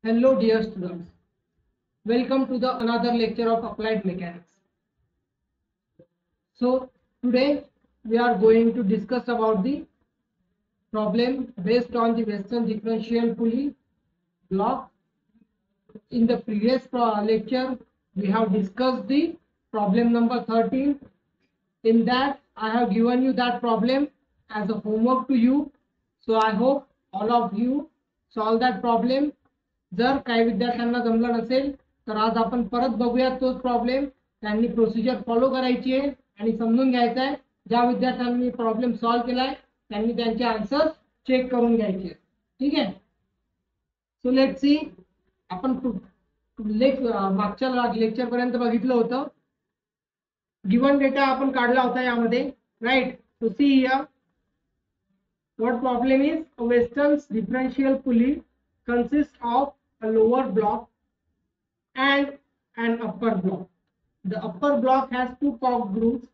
Hello dear students, welcome to the another lecture of applied mechanics. So today we are going to discuss about the problem based on the Western differential pulley block. In the previous lecture we have discussed the problem number 13. In that I have given you that problem as a homework to you. So I hope all of you solve that problem. जर काही विद्यार्थ्यांना जमलं नसेल तर आज आपण परत बघूया तोच प्रॉब्लेम. त्यांनी प्रोसिजर फॉलो करायची आहे आणि समजून घ्यायचं आहे. ज्या विद्यार्थ्यांनी प्रॉब्लेम सॉल्व्ह केलाय त्यांनी त्यांचे आन्सर्स चेक करून घ्यायचे. ठीक आहे. So let see. आपण मागच्या लेक्चर पर्यंत बघितलं होतं. गिवन डेटा आपण काढला होता यामध्ये, right. So see here what problem is a Weston's differential pulley consists of a lower block and an upper block. The upper block has two cock grooves,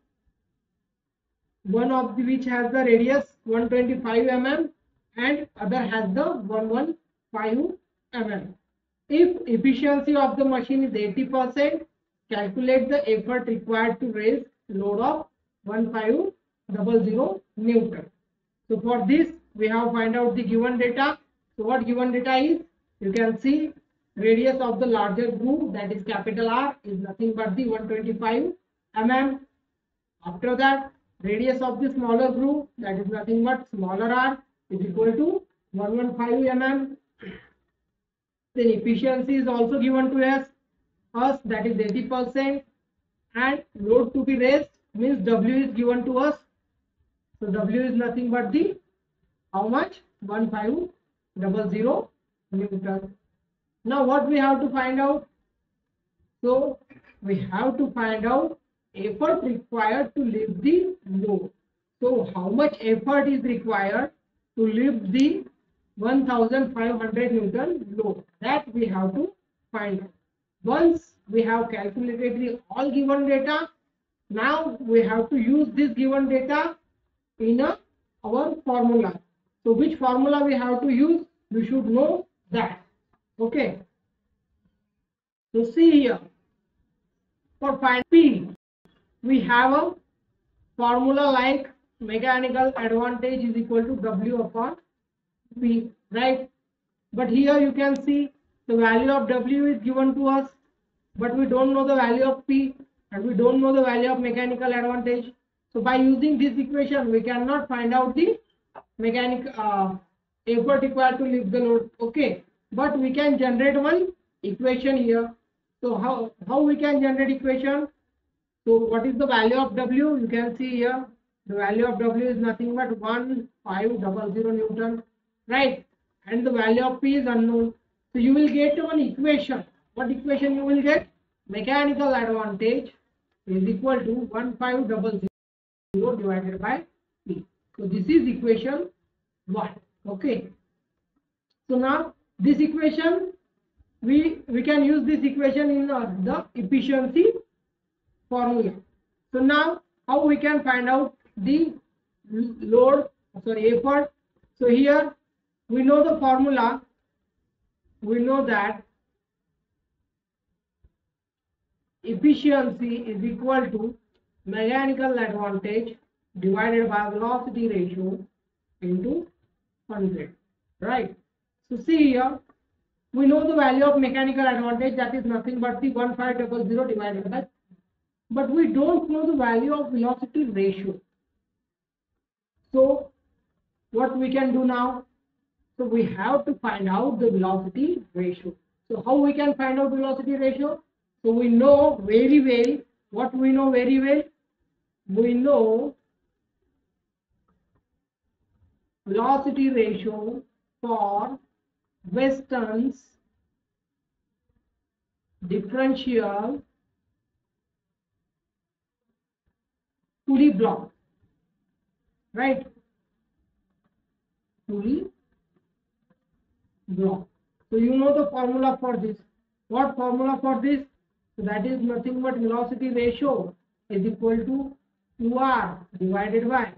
one of which has the radius 125 mm and other has the 115 mm. If efficiency of the machine is 80%, calculate the effort required to raise load of 1500 Newton. So for this we have find out the given data. So what given data is, you can see radius of the larger groove, that is capital R, is nothing but the 125 mm. After that, radius of the smaller groove, that is nothing but smaller r, is equal to 115 mm. Then efficiency is also given to us, that is 80%, and load to be raised means W is given to us. So W is nothing but the how much? 1500 Newton. Now what we have to find out? So we have to find out effort required to lift the load. So how much effort is required to lift the 1500 Newton load? That we have to find out. Once we have calculated the all given data, now we have to use this given data in our formula. So which formula we have to use? You should know that. Okay. So see here. For find P, we have a formula like mechanical advantage is equal to W upon P, right? But here you can see the value of W is given to us, but we don't know the value of P and we don't know the value of mechanical advantage. So by using this equation, we cannot find out the mechanical effort required to lift the load. Okay, but we can generate one equation here. So how we can generate equation? So what is the value of W? You can see here the value of W is nothing but 1500 Newton, right? And the value of P is unknown. So you will get one equation. What equation you will get? Mechanical advantage is equal to 1500 divided by P. So this is equation 1. Okay. So now this equation we can use this equation in the efficiency formula. So now how we can find out the effort? So here we know the formula. We know that efficiency is equal to mechanical advantage divided by velocity ratio into 100, right? So see here, we know the value of mechanical advantage, that is nothing but the 1500 divided by, but we don't know the value of velocity ratio. So what we can do now? So we have to find out the velocity ratio. So how we can find out velocity ratio? So we know very well. What we know very well? We know velocity ratio for Weston's differential pulley block, right? Pulley block. So you know the formula for this. What formula for this? So that is nothing but velocity ratio is equal to 2r divided by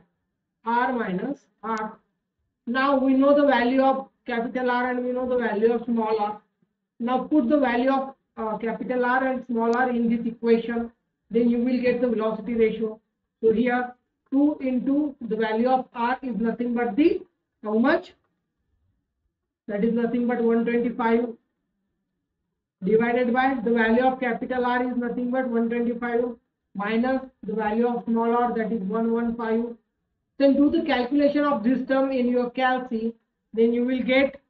r minus r. Now we know the value of capital R and we know the value of small r. Now put the value of capital R and small r in this equation, then you will get the velocity ratio. So here 2 into the value of R is nothing but the how much? That is nothing but 125 divided by the value of capital R is nothing but 125 minus the value of small r, that is 115. Then do the calculation of this term in your calc, then you will get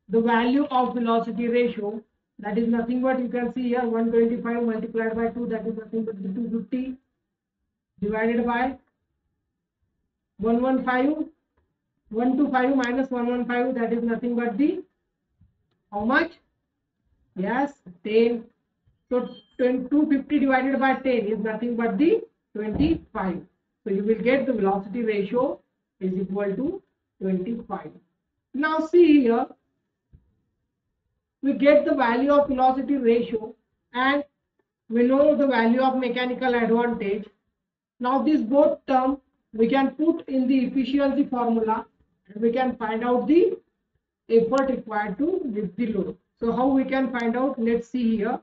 the value of velocity ratio, that is nothing but, you can see here, 125 multiplied by 2, that is nothing but 250 divided by 115, 125 minus 115, that is nothing but the how much? Yes, 10. So 250 divided by 10 is nothing but the 25. So you will get the velocity ratio is equal to 25. Now see here, we get the value of velocity ratio and we know the value of mechanical advantage. Now this both term we can put in the efficiency formula and we can find out the effort required to lift the load. So how we can find out? Let's see here.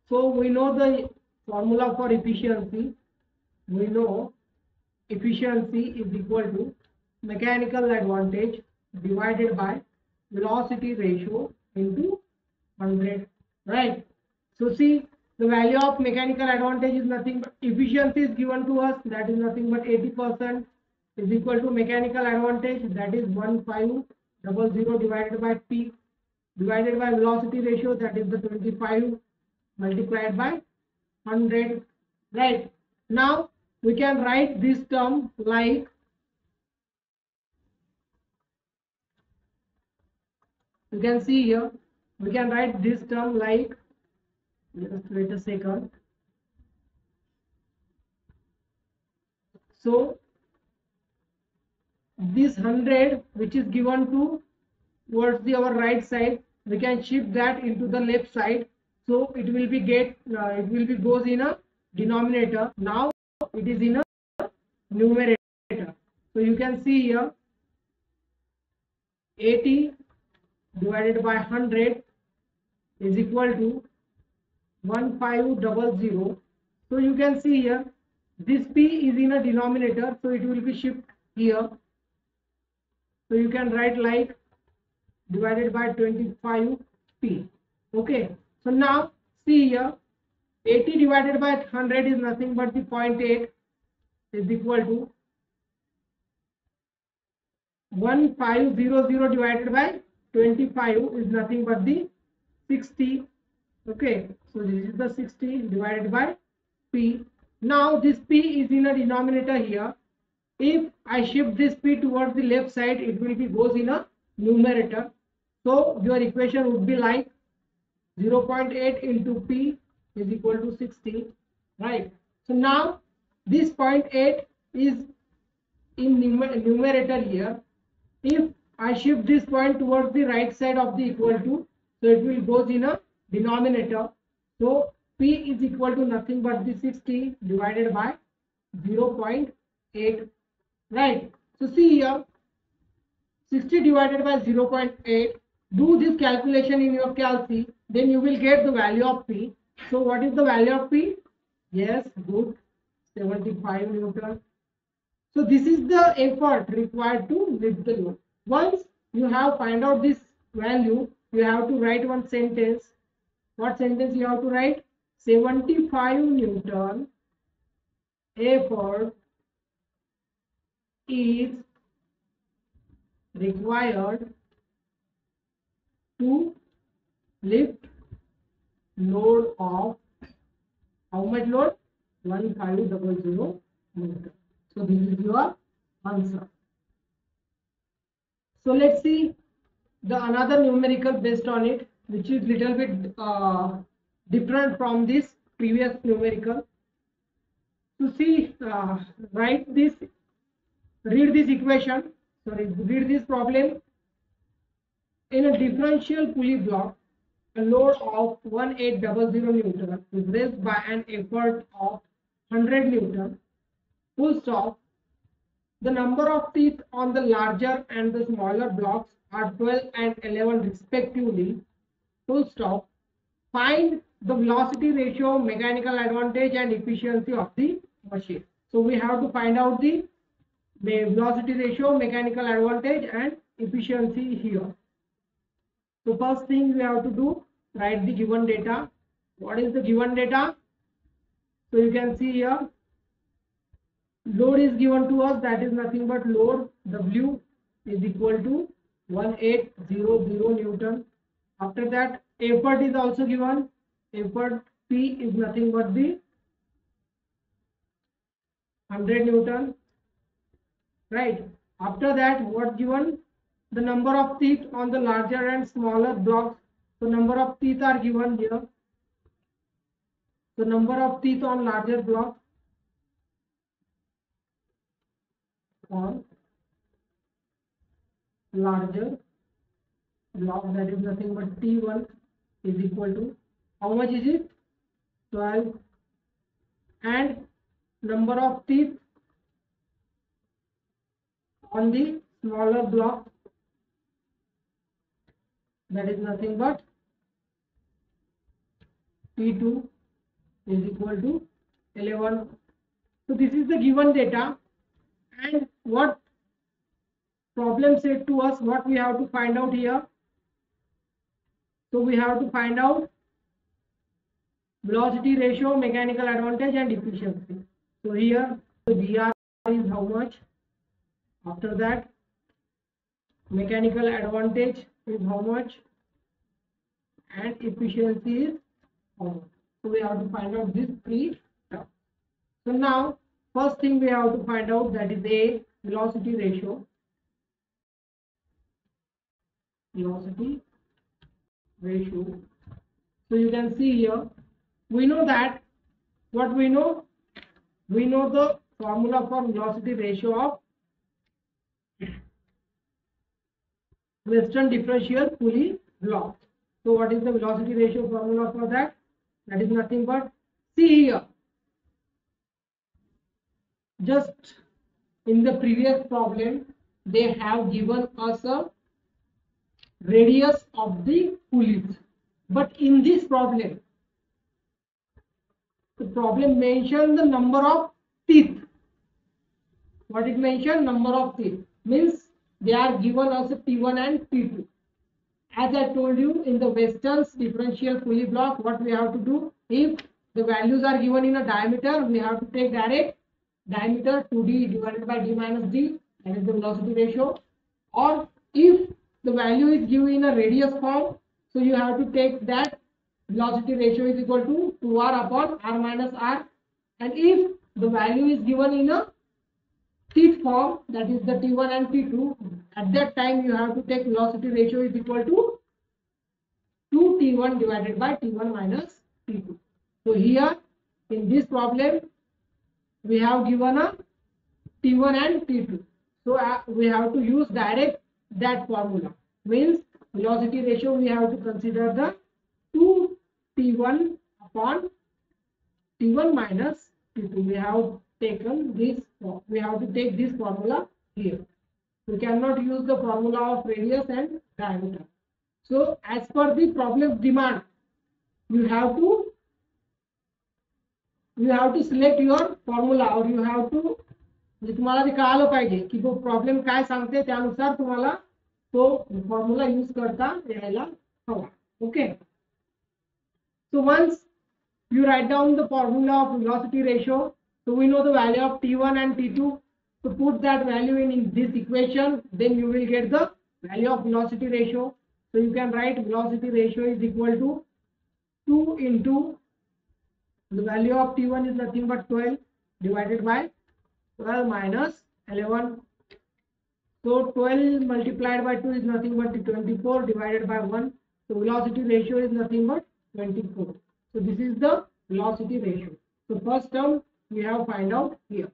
So we know the formula for efficiency. We know efficiency is equal to mechanical advantage divided by velocity ratio into 100, right? So see, the value of mechanical advantage is nothing but efficiency is given to us, that is nothing but 80% is equal to mechanical advantage, that is 1500 divided by P divided by velocity ratio, that is the 25 multiplied by 100, right? Now we can write this term like you can see here, we can write this term like, just wait a second. So this 100 which is given to towards the our right side, we can shift that into the left side, so it will be goes in a denominator. Now it is in a numerator. So you can see here 80 divided by 100 is equal to 1500. So you can see here this P is in a denominator, so it will be shift here. So you can write like divided by 25P. Okay. So now see here 80 divided by 100 is nothing but the 0.8 is equal to 1500 divided by 25 is nothing but the 60. Okay, so this is the 60 divided by P. Now this P is in a denominator here. If I shift this P towards the left side, it will be goes in a numerator. So your equation would be like 0.8 into P is equal to 60, right? So now this 0.8 is in numerator here. If I shift this point towards the right side of the equal to, so it will goes in a denominator. So P is equal to nothing but the 60 divided by 0.8, right? So see here 60 divided by 0.8, do this calculation in your calc, then you will get the value of P. So what is the value of P? Yes, good, 75 Newton. So this is the effort required to lift the load. Once you have find out this value, you have to write one sentence. What sentence you have to write? 75 Newton effort is required to lift load of how much load? 1500 Newton. So this is your answer. So let's see the another numerical based on it, which is little bit different from this previous numerical. To see, read this equation. Sorry, read this problem. In a differential pulley block, a load of 1800 Newton is raised by an effort of 100 Newton. Full stop. The number of teeth on the larger and the smaller blocks are 12 and 11 respectively. Full stop. Find the velocity ratio, mechanical advantage and efficiency of the machine. So we have to find out the velocity ratio, mechanical advantage and efficiency here. So first thing we have to do, write the given data. What is the given data? So you can see here, load is given to us, that is nothing but load W is equal to 1800 Newton. After that, effort is also given. Effort P is nothing but the 100 Newton, right? After that, what given? The number of teeth on the larger and smaller blocks. So number of teeth are given here. The number of teeth on larger block on larger block, that is nothing but T1 is equal to, how much is it? 12. And number of teeth on the smaller block, that is nothing but T2 is equal to 11. So this is the given data, and what problem said to us, what we have to find out here. So we have to find out velocity ratio, mechanical advantage and efficiency. So here the VR is how much? After that, mechanical advantage is how much and efficiency is how much. So we have to find out this three terms. So now first thing we have to find out, that is a velocity ratio. Velocity ratio. So you can see here, we know that, what we know? We know the formula for velocity ratio of Western differential pulley block. So what is the velocity ratio formula for that? That is nothing but, see here, just in the previous problem they have given us a radius of the pulleys, but in this problem the problem mentioned the number of teeth. What it mentioned? Number of teeth, means they are given as a T1 and T2. As I told you, in the Western differential pulley block, what we have to do, if the values are given in a diameter, we have to take direct diameter 2d divided by d minus d, that is the velocity ratio. Or if the value is given in a radius form, so you have to take that velocity ratio is equal to 2r upon r minus r. And if the value is given in a teeth form, that is the T1 and T2, at that time you have to take velocity ratio is equal to 2T1 divided by T1 minus T2. So here in this problem we have given a T1 and T2. So we have to use direct that formula, means velocity ratio we have to consider the 2T1 upon T1 minus T2. We have taken this, we have to take this formula here. We cannot use the formula of radius and diameter. So as per the problem demand, you have to select your formula, or you have to, म्हणजे तुम्हाला ते कळालं पाहिजे की तो problem काय सांगते, त्यानुसार तुम्हाला तो फॉर्म्युला यूज करता यायला हवा. Okay, so once you write down the formula of velocity ratio, so we know the value of T1 and T2, so put that value in this equation, then you will get the value of velocity ratio. So you can write velocity ratio is equal to 2 into the value of T1 is nothing but 12 divided by 12 minus 11. So 12 multiplied by 2 is nothing but 24 divided by 1. So velocity ratio is nothing but 24. So this is the velocity ratio. So first term we have find out here.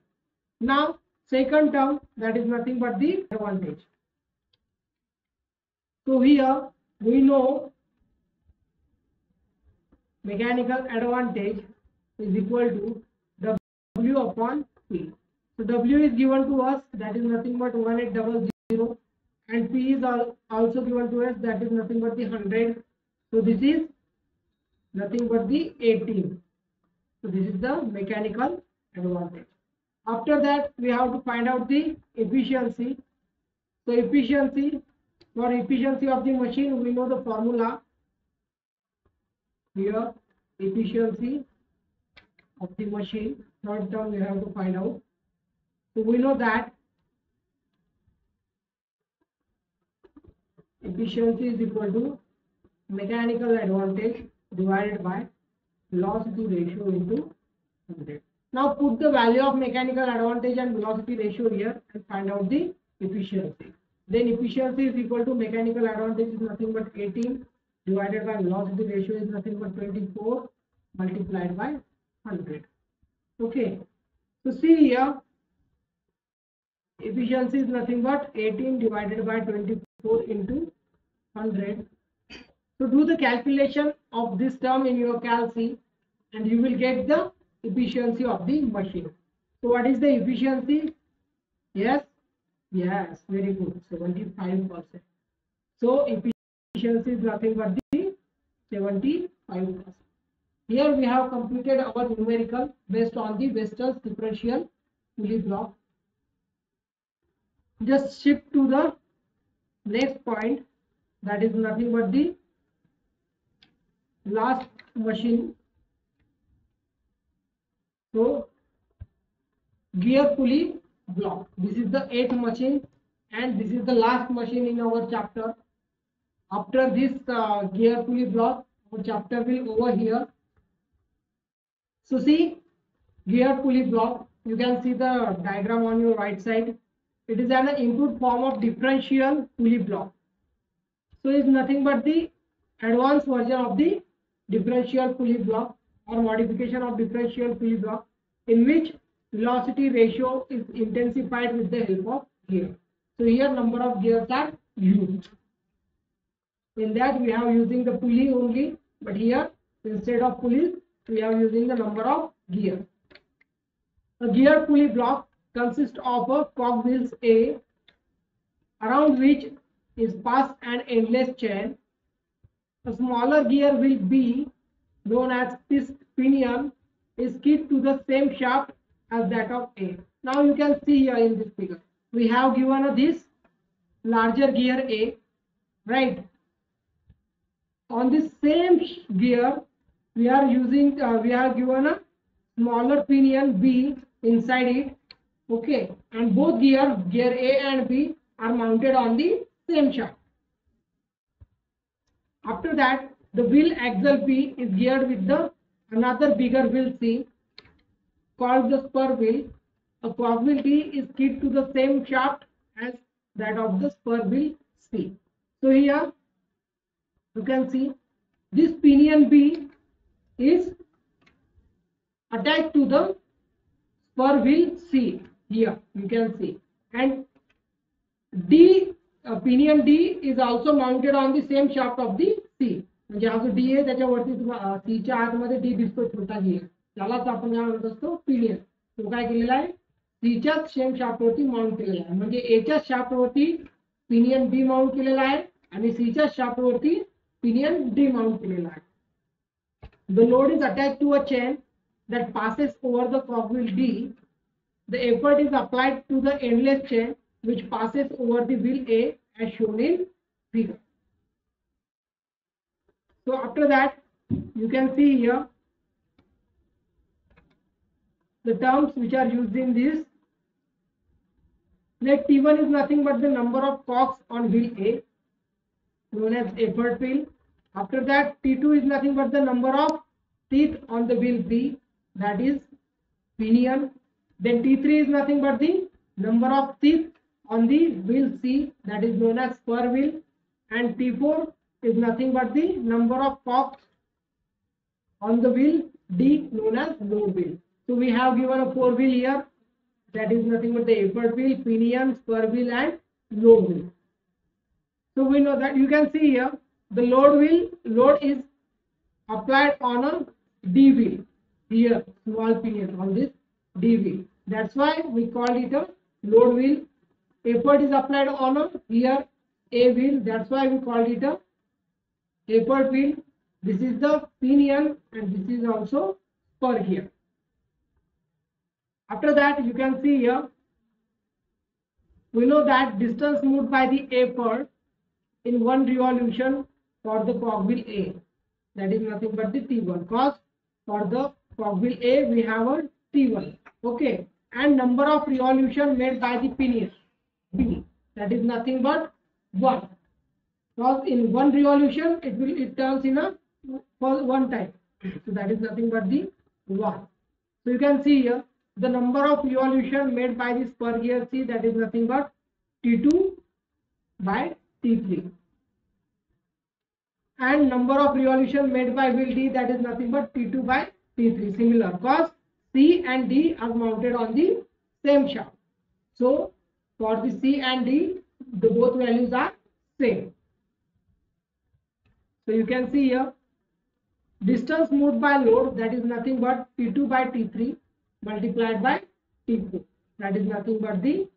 Now second term, that is nothing but the advantage. So here we know mechanical advantage is equal to W upon P. So W is given to us, that is nothing but 1800, and P is also given to us, that is nothing but the 100. So this is nothing but the 18. So this is the mechanical advantage. After that, we have to find out the efficiency. So efficiency, for efficiency of the machine, we know the formula here. Efficiency of the machine, third term we have to find out. So we know that efficiency is equal to mechanical advantage divided by velocity ratio into 100. Now put the value of mechanical advantage and velocity ratio here and find out the efficiency. Then efficiency is equal to mechanical advantage is nothing but 18 divided by velocity ratio is nothing but 24 multiplied by 100. Okay, so see here, efficiency is nothing but 18 divided by 24 into 100. So do the calculation of this term in your calc and you will get the efficiency of the machine. So what is the efficiency? Yes, very good, 75%. So efficiency is nothing but the 75%. Here we have completed our numerical based on the Vessel's differential pulley block. Just shift to the next point, that is nothing but the last machine. So gear pulley block, this is the 8th machine and this is the last machine in our chapter. After this gear pulley block, our chapter will over here. So see, gear pulley block, you can see the diagram on your right side. It is an improved form of differential pulley block. So it is nothing but the advanced version of the differential pulley block or modification of differential pulley block, in which velocity ratio is intensified with the help of gear. So here number of gears are used. In that we have using the pulley only, but here instead of pulleys we are using the number of gears. A gear pulley block consists of a cogwheels A, around which is passed an endless chain. A smaller gear wheel B, known as pinion, is keyed to the same shaft as that of A. Now you can see here in this figure, we have given this larger gear A, right? On this same gear, we are using, we are given a smaller pinion B inside it, okay, and both gear A and B are mounted on the same shaft. After that, the wheel axle B is geared with the another bigger wheel C called the spur wheel. A cogwheel D is keyed to the same shaft as that of the spur wheel C. So here you can see this pinion B is attached to the spur wheel C. Here you can see, and pinion D is also mounted on the same shaft of the C. म्हणजे हा जो D आहे त्याच्यावरती C च्या आतमध्ये D दिसतो छोटा gear, त्यालाच आपण काय म्हणत असतो पिनियन. तो काय केलेला आहे, C च्या सेम शाफ्ट वरती माउंट केलेला आहे. म्हणजे A च्या शाफ्ट वरती पिनियन B माउंट केलेला आहे आणि C च्या शाफ्ट वरती पिनियन D माउंट केलेला आहे. The load is attached to a chain that passes over the cogwheel D. The effort is applied to the endless chain which passes over the wheel A as shown in figure. So after that, you can see here the terms which are used in this. Let T1 is nothing but the number of cogs on wheel A, known as effort wheel. After that, T2 is nothing but the number of teeth on the wheel B, that is pinion. Then T3 is nothing but the number of teeth on the wheel C, that is known as spur wheel. And T4 is nothing but the number of cogs on the wheel D, known as load wheel. So we have given a 4 wheel here, that is nothing but the effort wheel, pinion, spur wheel and load wheel. So we know that you can see here the load is applied on a D wheel, here small pinion on this D wheel. That's why we call it a load wheel. Effort is applied on a here A wheel, that's why we called it a tapered wheel. This is the pinion and this is also spur here. After that, you can see here, we know that distance moved by the effort in one revolution for the cogwheel A, that is nothing but the T1, because for the cogwheel A we have a T1, okay, and number of revolution made by the pinion B, that is nothing but 1, because in one revolution it turns in a for one time, so that is nothing but the 1. So you can see here the number of revolution made by the spur gear C, that is nothing but T2 by T3, and number of revolution made by wheel D, that is nothing but T2 by T3, similar, because C and D are mounted on the same shaft. So for the C and D, the both values are same. So you can see here distance moved by load, that is nothing but T2 by T3 multiplied by T4, that is nothing but the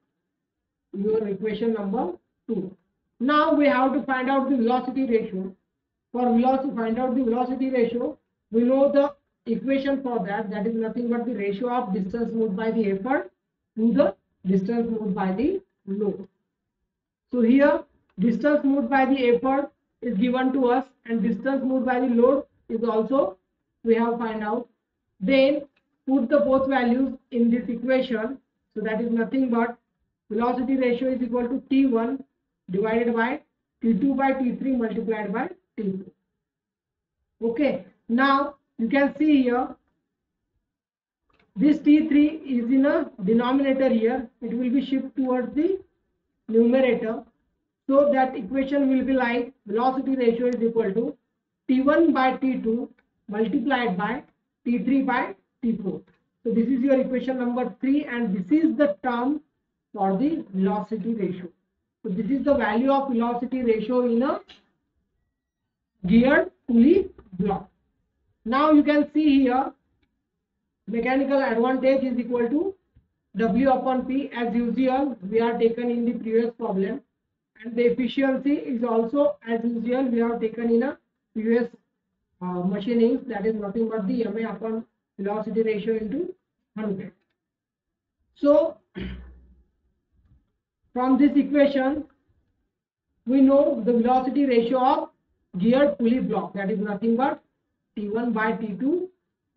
your equation number 2. Now we have to find out the velocity ratio. For velocity, find out the velocity ratio, we know the equation for that, that is nothing but the ratio of distance moved by the effort to the distance moved by the load. So here distance moved by the effort is given to us and distance moved by the load is also we have find out. Then put the both values in this equation, so that is nothing but velocity ratio is equal to T1 divided by T2 by T3 multiplied by T4. Okay, now you can see here this T3 is in a denominator here, it will be shifted towards the numerator, so that equation will be like velocity ratio is equal to T1 by T2 multiplied by T3 by T4. So this is your equation number 3 and this is the term for the velocity ratio. So this is the value of velocity ratio in a geared pulley block. Now you can see here mechanical advantage is equal to W upon P, as usual we are taken in the previous problem, and the efficiency is also as usual we have taken in a previous machining, that is nothing but the MA upon velocity ratio into 100. So from this equation we know the velocity ratio of geared pulley block, that is nothing but T1 by T2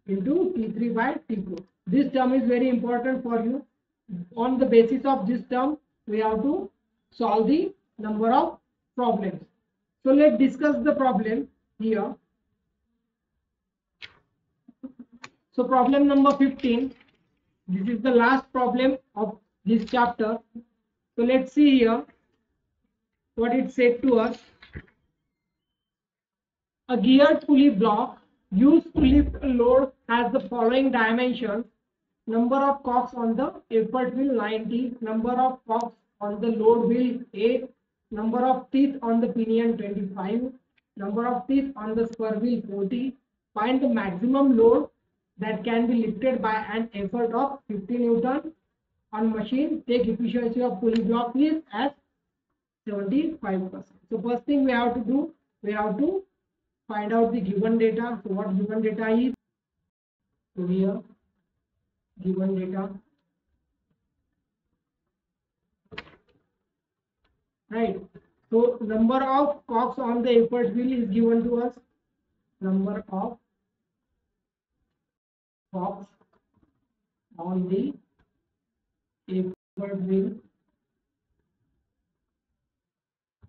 into T3 by T4. This term is very important for you. On the basis of this term we have to solve the number of problems. So let's discuss the problem here. So problem number 15, this is the last problem of this chapter. So let's see here what it said to us. A geared pulley block used to lift a load has the following dimensions: number of cogs on the effort wheel 90, number of cogs on the load wheel 8, number of teeth on the pinion 25, number of teeth on the spur wheel 40. Find the maximum load that can be lifted by an effort of 50 Newton on machine. Take efficiency of pulley block is as 75%. So first thing we have to do, we have to find out the given data. So what given data is? So here given data, right? So number of cogs on the effort wheel is given to us. Number of cogs on the effort wheel,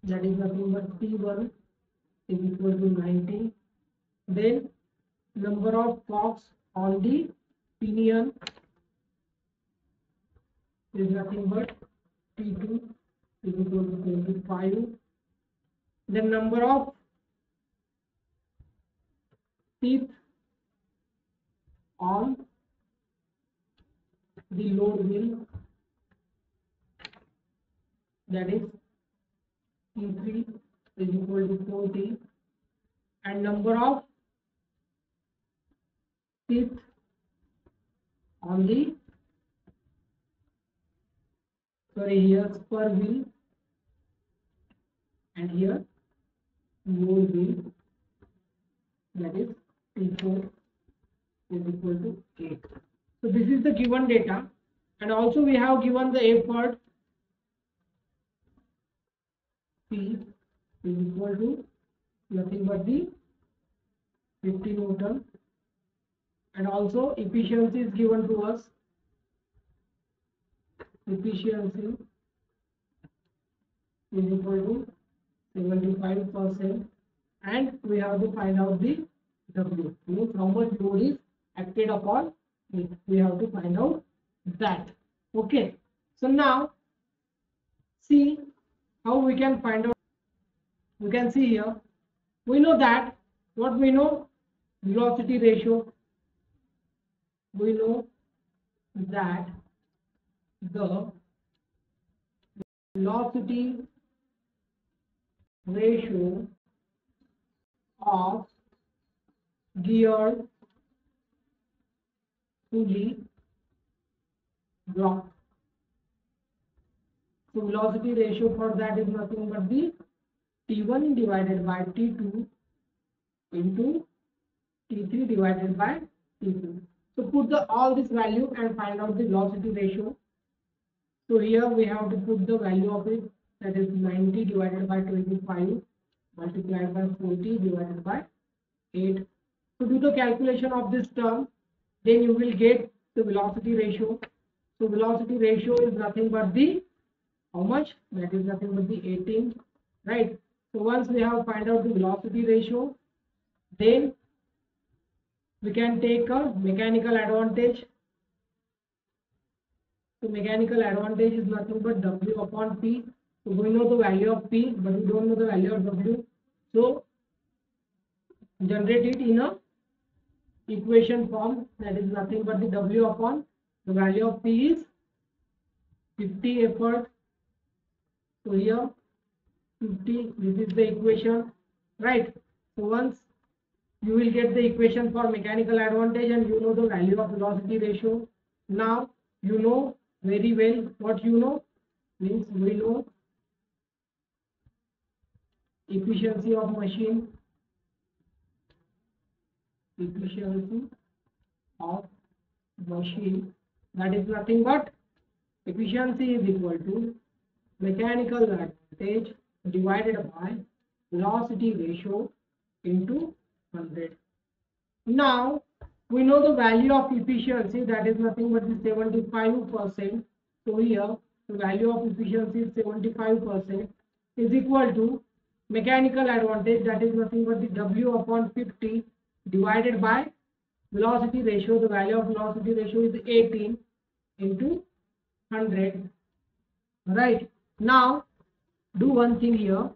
that is nothing but T1 is equal to 90. Then number of cogs on the pinion is nothing but T2 is equal to 25. The number of teeth on the load wheel, that is T3 is equal to 40, and number of teeth on the here spur wheel, and here mole will, that is T4 is equal to 8. So this is the given data, and also we have given the effort P is equal to nothing but the 50 Newton, and also efficiency is given to us. Efficiency is equal to 75%, and we have to find out the W, means how much load is acted upon it. We have to find out that. Okay, so now see how we can find out. We can see here, we know that, what we know, velocity ratio. We know that the velocity ratio of gear pulley block. So velocity ratio for that is nothing but the T1 divided by T2 into T3 divided by T2. So put all this value and find out the velocity ratio. So here we have to put the value of it, that is 90 divided by 25 multiplied by 40 divided by 8. To do the calculation of this term, then you will get the velocity ratio. So velocity ratio is nothing but the, how much? That is nothing but the 18, right? So once we have find out the velocity ratio, then we can take a mechanical advantage. So mechanical advantage is nothing but W upon P. So we know the value of P, but we don't know the value of W. So generate it in a equation form, that is nothing but the W upon the value of P is 50 effort. So here 50, this is the equation, right? So once you will get the equation for mechanical advantage and you know the value of velocity ratio. Now you know very well what you know, means we know efficiency of machine, efficiency of machine, that is nothing but efficiency is equal to mechanical advantage divided by velocity ratio into 100. Now we know the value of efficiency, that is nothing but the 75%. So here the value of efficiency is 75% is equal to mechanical advantage, that is nothing but the W upon 50 divided by velocity ratio. The value of velocity ratio is 18 into 100. Right, now do one thing here,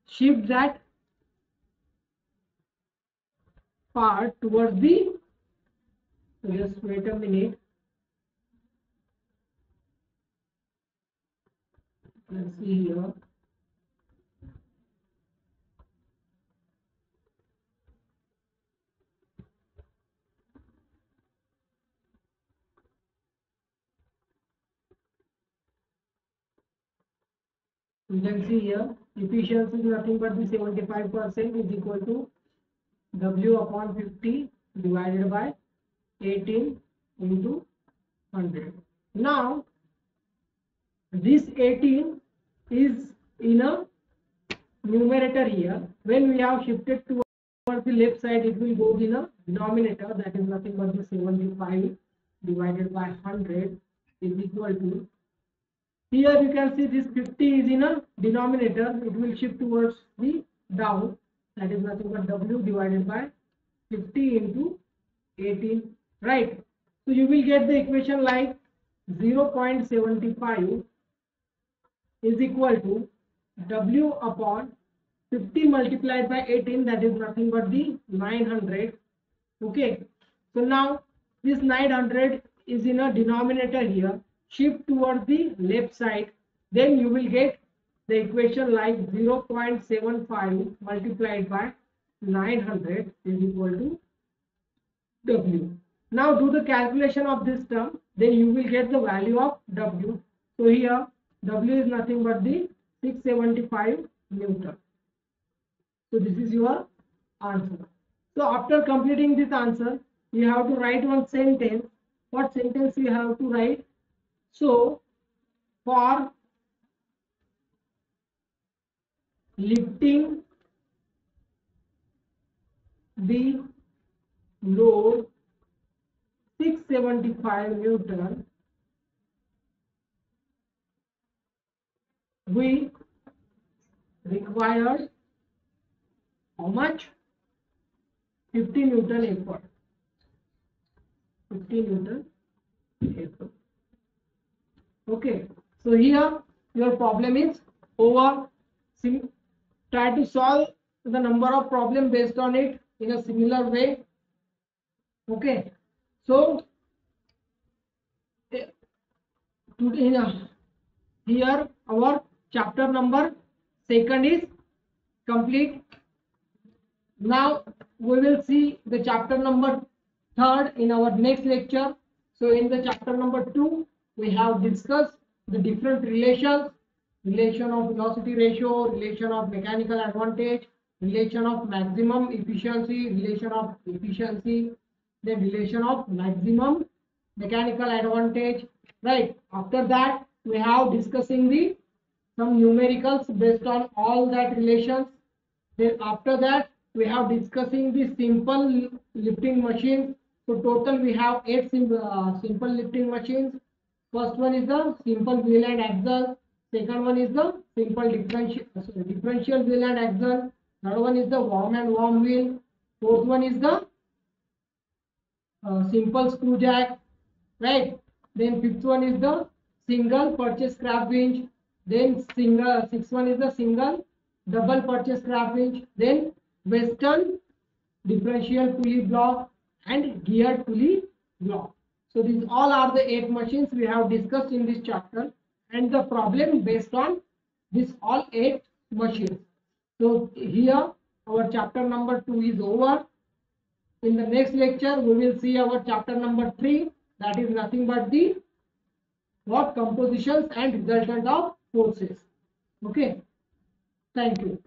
shift that part towards the, so just wait a minute, let's see here. You can see here efficiency is nothing but the 75% is equal to W upon 50 divided by 18 into 100. Now this 18 is in a numerator here. When we have shifted towards the left side, it will go in a denominator, that is nothing but the 75 divided by 100 is equal to, here you can see this 50 is in a denominator, it will shift towards the down, that is nothing but W divided by 50 into 18, right? So you will get the equation like 0.75 is equal to W upon 50 multiplied by 18, that is nothing but the 900. Okay, so now this 900 is in a denominator here, shift towards the left side, then you will get the equation like 0.75 multiplied by 900 is equal to W. Now do the calculation of this term, then you will get the value of W. So here W is nothing but the 675 Newton. So this is your answer. So after completing this answer, you have to write one sentence. What sentence you have to write? So for lifting the load 675 Newton, we required how much? 50 Newton effort. 50 Newton effort. Okay. So here your problem is over. Try to solve the number of problem based on it in a similar way. Okay. So here our chapter number 2 is complete. Now we will see the chapter number 3 in our next lecture. So in the chapter number 2 we have discussed the different relations: relation of velocity ratio, relation of mechanical advantage, relation of maximum efficiency, relation of efficiency, then relation of maximum mechanical advantage. Right, after that we have discussing the some numericals based on all that relations. Then after that we have discussing the simple lifting machines. So total we have 8 simple lifting machines. First one is the simple wheel and axle. Second one is the simple differential wheel and axle. Third one is the worm and worm wheel. Fourth one is the simple screw jack. Right. Then fifth one is the single purchase scrap winch. Then sixth one is the single double purchase scrap winch. Then western differential pulley block and geared pulley block. So these all are the 8 machines we have discussed in this chapter, and the problem based on this all 8 machines. So here our chapter number 2 is over. In the next lecture we will see our chapter number 3, that is nothing but the what compositions and resultant of forces. Okay, thank you.